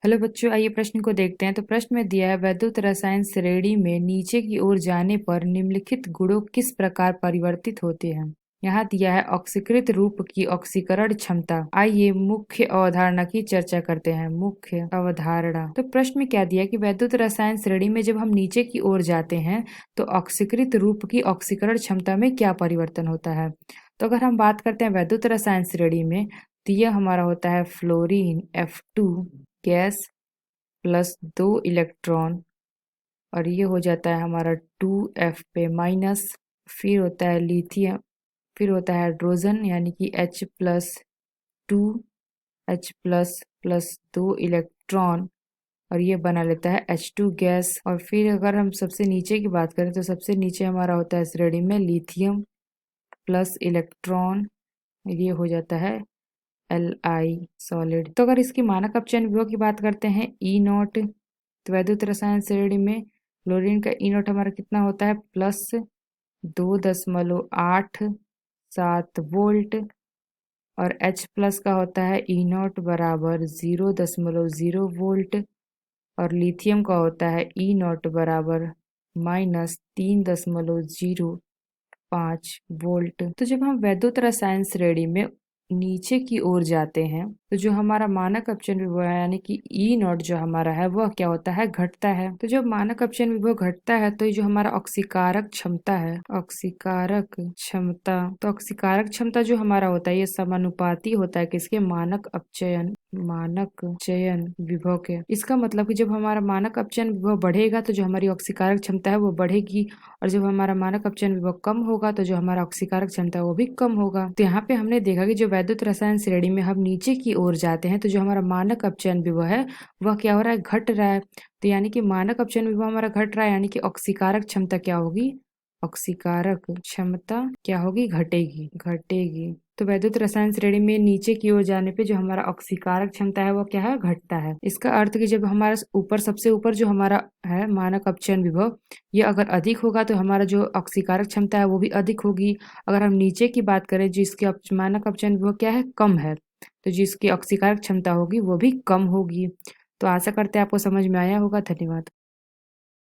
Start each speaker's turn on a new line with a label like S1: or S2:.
S1: Hello बच्चों, आइए प्रश्न को देखते हैं। तो प्रश्न में दिया है, वैद्युत रसायन श्रेणी में नीचे की ओर जाने पर निम्नलिखित गुणों किस प्रकार परिवर्तित होते हैं। यहाँ दिया है ऑक्सीकृत रूप की ऑक्सीकरण क्षमता। आइए मुख्य अवधारणा की चर्चा करते हैं। मुख्य अवधारणा। तो प्रश्न में क्या दिया कि वैद्युत रसायन श्रेणी में जब हम नीचे की ओर जाते हैं तो ऑक्सीकृत रूप की ऑक्सीकरण क्षमता में क्या परिवर्तन होता है। तो अगर हम बात करते हैं वैद्युत रसायन श्रेणी में, तो यह हमारा होता है fluorine F2 gas plus 2 electron, और ये हो जाता है हमारा 2F पे माइनस। फिर होता है लिथियम, फिर होता है हाइड्रोजन यानी कि H plus 2 H plus plus 2 electron, और ये बना लेता है H2 गैस। और फिर अगर हम सबसे नीचे की बात करें तो सबसे नीचे हमारा होता है श्रेणी में लिथियम प्लस इलेक्ट्रॉन, ये हो जाता है Li सॉलिड। तो अगर इसकी मानक अपचयन विभव की बात करते हैं E0, तो वैद्युत रसायन श्रेणी में क्लोरीन का E0 हमारा कितना होता है प्लस 2.87 वोल्ट, और H प्लस का होता है E0 बराबर 0.0 वोल्ट, और लिथियम का होता है E0 बराबर माइनस 3.05 वोल्ट। तो जब हम वैद्युत रसायन श्रेणी में नीचे की ओर जाते हैं तो जो हमारा मानक अपचयन विभव है यानी कि E0 जो हमारा है वह क्या होता है, घटता है। तो जब मानक अपचयन विभव घटता है तो ये जो हमारा ऑक्सीकारक क्षमता है, ऑक्सीकारक क्षमता, तो ऑक्सीकारक क्षमता जो हमारा होता है ये समानुपाती होता है किसके, मानक अपचयन विभव के। इसका मतलब कि जब हमारा मानक अपचयन विभव बढ़ेगा तो जो हमारी ऑक्सीकारक क्षमता है वो बढ़ेगी, और जब हमारा मानक अपचयन विभव कम होगा तो जो हमारा ऑक्सीकारक क्षमता है वो भी कम होगा। तो यहाँ पे हमने देखा कि जो वैद्युत रसायन श्रेणी में हम नीचे की ओर जाते हैं तो जो हमारा मानक अपचयन विभव है वह क्या हो रहा है, घट रहा है। तो यानी कि मानक अपचयन विभव हमारा घट रहा है, यानी कि ऑक्सीकारक क्षमता क्या होगी, ऑक्सीकारक क्षमता क्या होगी, घटेगी। तो वैद्युत रसायन श्रेणी में नीचे की ओर जाने पे जो हमारा ऑक्सीकारक क्षमता है वो क्या है, घटता है। इसका अर्थ कि जब हमारा ऊपर सबसे ऊपर जो हमारा है मानक अपचयन विभव ये अगर अधिक होगा तो हमारा जो ऑक्सीकारक क्षमता है वो भी अधिक होगी। अगर हम नीचे की बात करें जिसकी मानक अपचयन विभव क्या है, कम है, तो जिसकी ऑक्सीकारक क्षमता होगी वो भी कम होगी। तो आशा करते हैं आपको समझ में आया होगा। धन्यवाद।